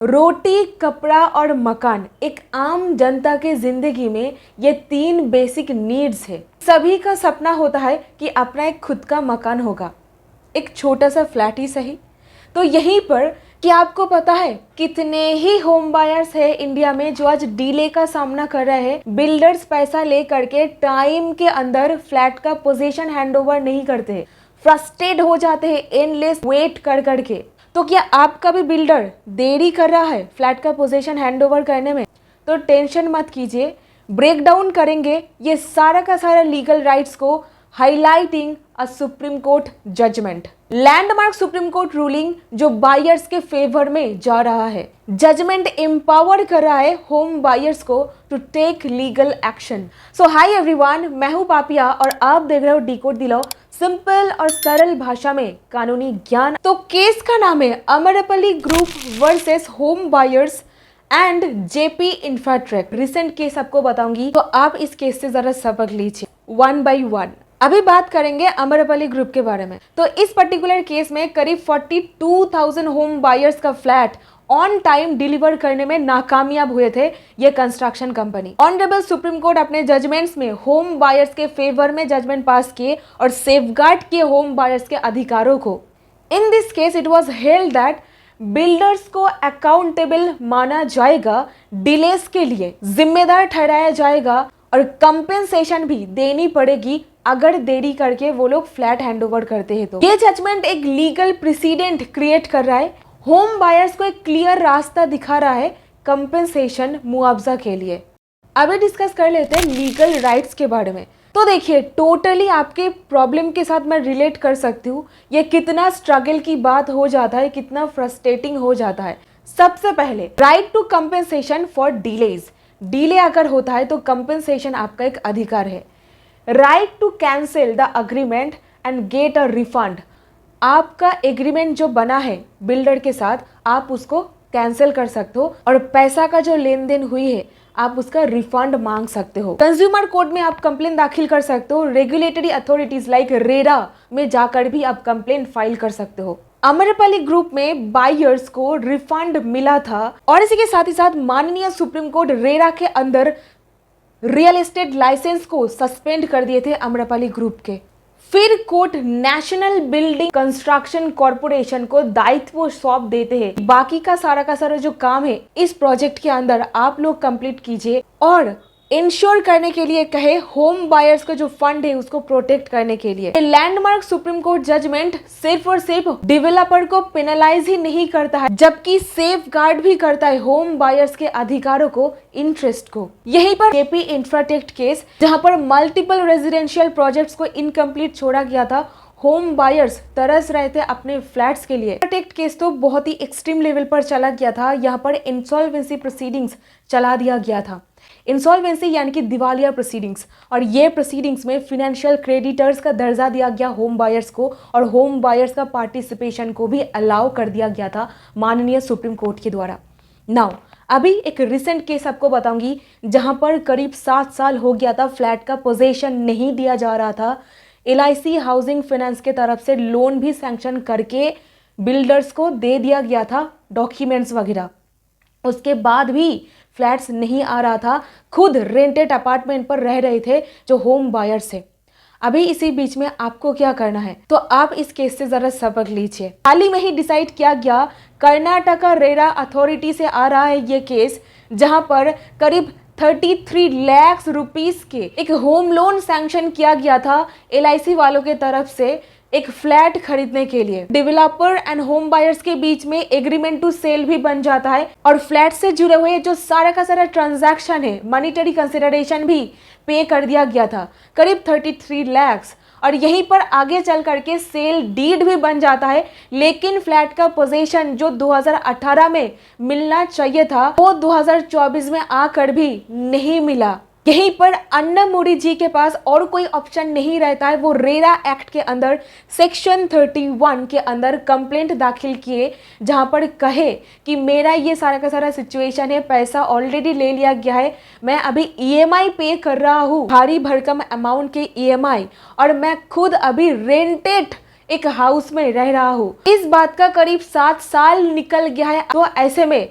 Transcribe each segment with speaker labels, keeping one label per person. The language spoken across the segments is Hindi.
Speaker 1: रोटी, कपड़ा और मकान एक आम जनता के जिंदगी में ये तीन बेसिक नीड्स है। सभी का सपना होता है कि अपना एक खुद का मकान होगा, एक छोटा सा फ्लैट ही सही। तो यहीं पर क्या आपको पता है कितने ही होम बायर्स है इंडिया में जो आज डीले का सामना कर रहे हैं। बिल्डर्स पैसा ले करके टाइम के अंदर फ्लैट का पोजीशन हैंडओवर नहीं करते, फ्रस्ट्रेट हो जाते हैं एंडलेस वेट कर करके। तो क्या आपका भी बिल्डर देरी कर रहा है फ्लैट का पोजीशन हैंडओवर करने में? तो टेंशन मत कीजिए, ब्रेक डाउन करेंगे ये सारा का सारा लीगल राइट्स को, highlighting a supreme court judgment, landmark supreme court ruling जो बायर्स के फेवर में जा रहा है। जजमेंट एम्पावर कर रहा है होम बायर्स को to take legal action. So hi everyone, मैं हूं पापिया और आप देख रहे हो डिकोड दिलाओ, सिंपल और सरल भाषा में कानूनी ज्ञान। तो केस का नाम है Amrapali group versus home buyers and Jaypee Infratech. Recent case आपको बताऊंगी, तो आप इस केस से जरा सबक लीजिए वन बाय वन। अभी बात करेंगे अमरपल्ली ग्रुप के बारे में। तो इस पर्टिकुलर केस में करीब 42,000 होम बायर्स का फ्लैट ऑन टाइम डिलीवर करने में नाकामयाब हुए थे ये construction company. Honourable supreme court अपने जजमेंट्स में होम बायर्स के फेवर में जजमेंट पास किए और सेफगार्ड किए होम बायर्स के अधिकारों को। In this case it was held that builders को अकाउंटेबल माना जाएगा, डिलेस के लिए जिम्मेदार ठहराया जाएगा और कंपेंसेशन भी देनी पड़ेगी अगर देरी करके वो लोग फ्लैट हैंडओवर करते हैं। तो ये जजमेंट एक लीगल प्रेसिडेंट क्रिएट कर रहा है, होम बायर्स को एक क्लियर रास्ता दिखा रहा है कंपेंसेशन मुआवजा के लिए। अभी डिस्कस कर लेते हैं लीगल राइट्स के बारे में। तो देखिए, टोटली आपके प्रॉब्लम के साथ मैं रिलेट कर सकती हूँ। ये कितना स्ट्रगल की बात हो जाता है, कितना फ्रस्ट्रेटिंग हो जाता है। सबसे पहले right to compensation for delays. Delay अगर होता है तो कंपेंसेशन आपका एक अधिकार है। Right to cancel the agreement and get a refund. आपका एग्रीमेंट जो बना है बिल्डर के साथ, आप उसको कैंसिल कर सकते हो और पैसा का जो लेन देन हुई है आप उसका रिफंड मांग सकते हो। कंज्यूमर कोर्ट में आप कंप्लेन दाखिल कर सकते हो। रेगुलेटरी अथॉरिटीज लाइक रेरा में जाकर भी आप कंप्लेन फाइल कर सकते हो। अमरपल्ली ग्रुप में बायर्स को रिफंड मिला था और इसी के साथ ही साथ माननीय सुप्रीम कोर्ट रेरा के अंदर रियल एस्टेट लाइसेंस को सस्पेंड कर दिए थे अमरपल्ली ग्रुप के। फिर court national building construction corporation को दायित्व सौंप देते हैं, बाकी का सारा जो काम है इस प्रोजेक्ट के अंदर आप लोग कंप्लीट कीजिए और इंश्योर करने के लिए कहे होम बायर्स का जो फंड है उसको प्रोटेक्ट करने के लिए। लैंडमार्क सुप्रीम कोर्ट जजमेंट सिर्फ और सिर्फ डेवलपर को पेनलाइज ही नहीं करता है, जबकि सेफ गार्ड भी करता है होम बायर्स के अधिकारों को, इंटरेस्ट को। यहीं पर जेपी इंफ्राटेक केस, जहां पर मल्टीपल रेजिडेंशियल प्रोजेक्ट्स को इनकम्प्लीट छोड़ा गया था, होम बायर्स तरस रहे थे अपने फ्लैट्स के लिए। इंफ्राटेक केस तो बहुत ही एक्सट्रीम लेवल पर चला गया था। यहाँ पर इंसॉल्वेंसी प्रोसीडिंग्स चला दिया गया था। इंसॉल्वेंसी यानी कि दिवालिया प्रोसीडिंग्स, और ये प्रोसीडिंग्स में फाइनेंशियल क्रेडिटर्स का दर्जा दिया गया होम बायर्स को और होम बायर्स का पार्टिसिपेशन को भी अलाउ कर दिया गया था माननीय सुप्रीम कोर्ट के द्वारा। नाउ अभी एक रिसेंट केस आपको बताऊंगी जहां पर करीब 7 साल हो गया था फ्लैट का पोजेशन नहीं दिया जा रहा था। LIC हाउसिंग फाइनेंस के तरफ से लोन भी सैंक्शन करके बिल्डर्स को दे दिया गया था, डॉक्यूमेंट्स वगैरह। उसके बाद भी फ्लैट्स नहीं आ रहा था, खुद रेंटेड अपार्टमेंट पर रह रहे थे जो होम बायर्स है। अभी इसी बीच में आपको क्या करना है, तो आप इस केस से जरा सबक लीजिए। हाल ही में ही डिसाइड किया गया, कर्नाटका रेरा अथॉरिटी से आ रहा है ये केस, जहां पर करीब 33 लाख रुपीस के एक होम लोन सैंक्शन किया गया था LIC वालों के तरफ से एक फ्लैट खरीदने के लिए। डेवलपर एंड होम बायर्स के बीच में एग्रीमेंट टू सेल भी बन जाता है और फ्लैट से जुड़े हुए जो सारा का सारा ट्रांजैक्शन है, मॉनिटरी कंसिडरेशन भी पे कर दिया गया था, करीब 33 लाख। और यहीं पर आगे चल करके सेल डीड भी बन जाता है, लेकिन फ्लैट का पोजीशन जो 2018 में मिलना चाहिए था वो 2024 में आकर भी नहीं मिला। यहीं पर अन्नामुडी जी के पास और कोई ऑप्शन नहीं रहता है, वो रेरा एक्ट के अंदर सेक्शन 31 के अंदर कंप्लेंट दाखिल किए, जहां पर कहे कि मेरा ये सारा का सारा सिचुएशन है, पैसा ऑलरेडी ले लिया गया है, मैं अभी EMI पे कर रहा हूँ, भारी भरकम अमाउंट के EMI, और मैं खुद अभी रेंटेड एक हाउस में रह रहा हूँ। इस बात का करीब 7 साल निकल गया है। तो ऐसे में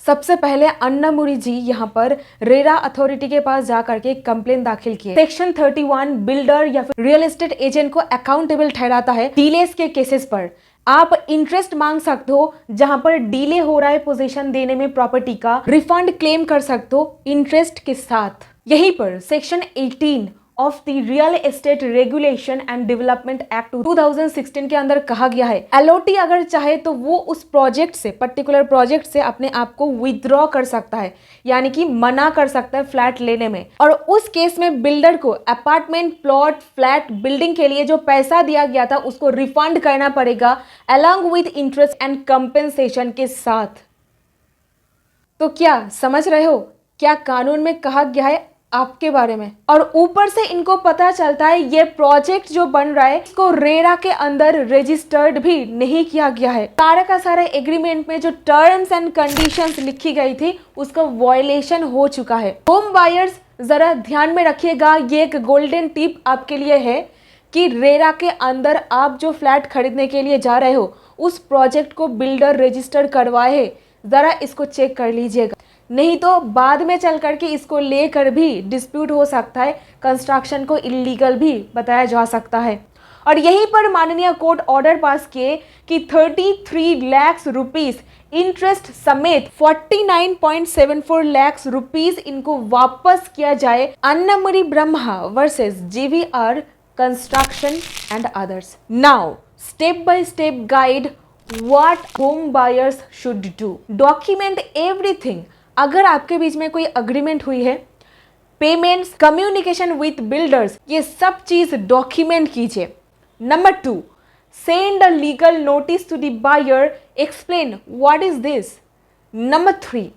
Speaker 1: सबसे पहले अन्नामुरी जी यहाँ पर रेरा अथॉरिटी के पास जाकर के कंप्लेन दाखिल किए। सेक्शन 31 बिल्डर या फिर रियल एस्टेट एजेंट को अकाउंटेबल ठहराता है डिलेस के केसेस पर। आप इंटरेस्ट मांग सकते हो, जहां पर डिले हो रहा है पोजीशन देने में प्रॉपर्टी का, रिफंड क्लेम कर सकते हो इंटरेस्ट के साथ। यहीं पर section 18 of the real estate regulation and development act 2016 के अंदर कहा गया है एलओटी अगर चाहे तो वो उस प्रोजेक्ट से, पर्टिकुलर प्रोजेक्ट से अपने आप को विथड्रॉ कर सकता है, यानी कि मना कर सकता है फ्लैट लेने में। और उस केस में बिल्डर को अपार्टमेंट, प्लॉट, फ्लैट, बिल्डिंग के लिए जो पैसा दिया गया था उसको रिफंड करना पड़ेगा along with interest and compensation के साथ। तो क्या समझ रहे हो क्या कानून में कहा गया है आपके बारे में? और ऊपर से इनको पता चलता है ये प्रोजेक्ट जो बन रहा है इसको रेरा के अंदर रजिस्टर्ड भी नहीं किया गया है। सारा का सारा एग्रीमेंट में जो टर्म्स एंड कंडीशंस लिखी गई थी उसका वायलेशन हो चुका है। होम बायर्स जरा ध्यान में रखिएगा, ये एक गोल्डन टिप आपके लिए है कि रेरा के अंदर आप जो फ्लैट खरीदने के लिए जा रहे हो उस प्रोजेक्ट को बिल्डर रजिस्टर करवाए है, जरा इसको चेक कर लीजिएगा, नहीं तो बाद में चल करके इसको लेकर भी डिस्प्यूट हो सकता है, कंस्ट्रक्शन को इलीगल भी बताया जा सकता है। और यहीं पर माननीय कोर्ट ऑर्डर पास किए कि 33 लाख रुपीस इंटरेस्ट समेत 49.74 लाख रुपीस इनको वापस किया जाए। Annamuri Brahma versus GVR construction and others. Now step by step guide what home buyers should do. Document everything. अगर आपके बीच में कोई अग्रीमेंट हुई है, पेमेंट्स, कम्युनिकेशन विथ बिल्डर्स, ये सब चीज डॉक्यूमेंट कीजिए। Number 2, send a legal notice to the buyer, explain what is this. Number 3,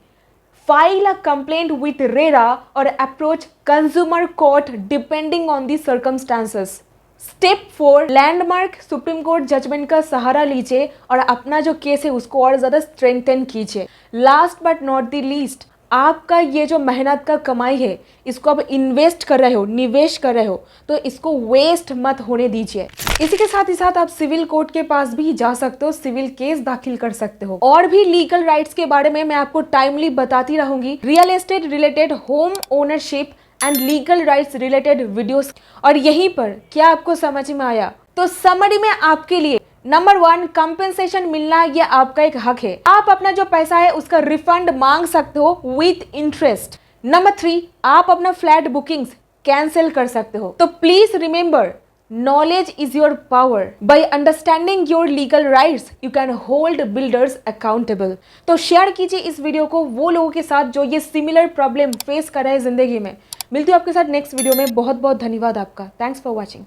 Speaker 1: file a complaint with RERA और approach consumer court depending on the circumstances. Step 4, landmark supreme court judgment का सहारा लीजिए और अपना जो केस है उसको और ज्यादा स्ट्रेंथन कीजिए। Last but not the least, आपका ये जो मेहनत का कमाई है इसको आप इन्वेस्ट कर रहे हो, निवेश कर रहे हो, तो इसको वेस्ट मत होने दीजिए। इसी के साथ ही साथ आप सिविल कोर्ट के पास भी जा सकते हो, सिविल केस दाखिल कर सकते हो। और भी लीगल राइट्स के बारे में मैं आपको टाइमली बताती रहूंगी। Real estate related, home ownership and legal rights related videos. और यहीं पर क्या आपको समझ में आया? तो समरी में आपके लिए नंबर 1, कंपेंसेशन मिलना ये आपका एक हक है। आप अपना जो पैसा है उसका रिफंड मांग सकते हो विथ इंटरेस्ट। नंबर 3, आप अपना फ्लैट बुकिंग्स कैंसिल कर सकते हो। तो please remember, knowledge is your power. By understanding your legal rights, you can hold builders accountable. तो शेयर कीजिए इस वीडियो को वो लोगों के साथ जो ये सिमिलर प्रॉब्लम फेस कर रहे हैं जिंदगी में। मिलती हूँ आपके साथ नेक्स्ट वीडियो में। बहुत बहुत धन्यवाद आपका। Thanks for watching.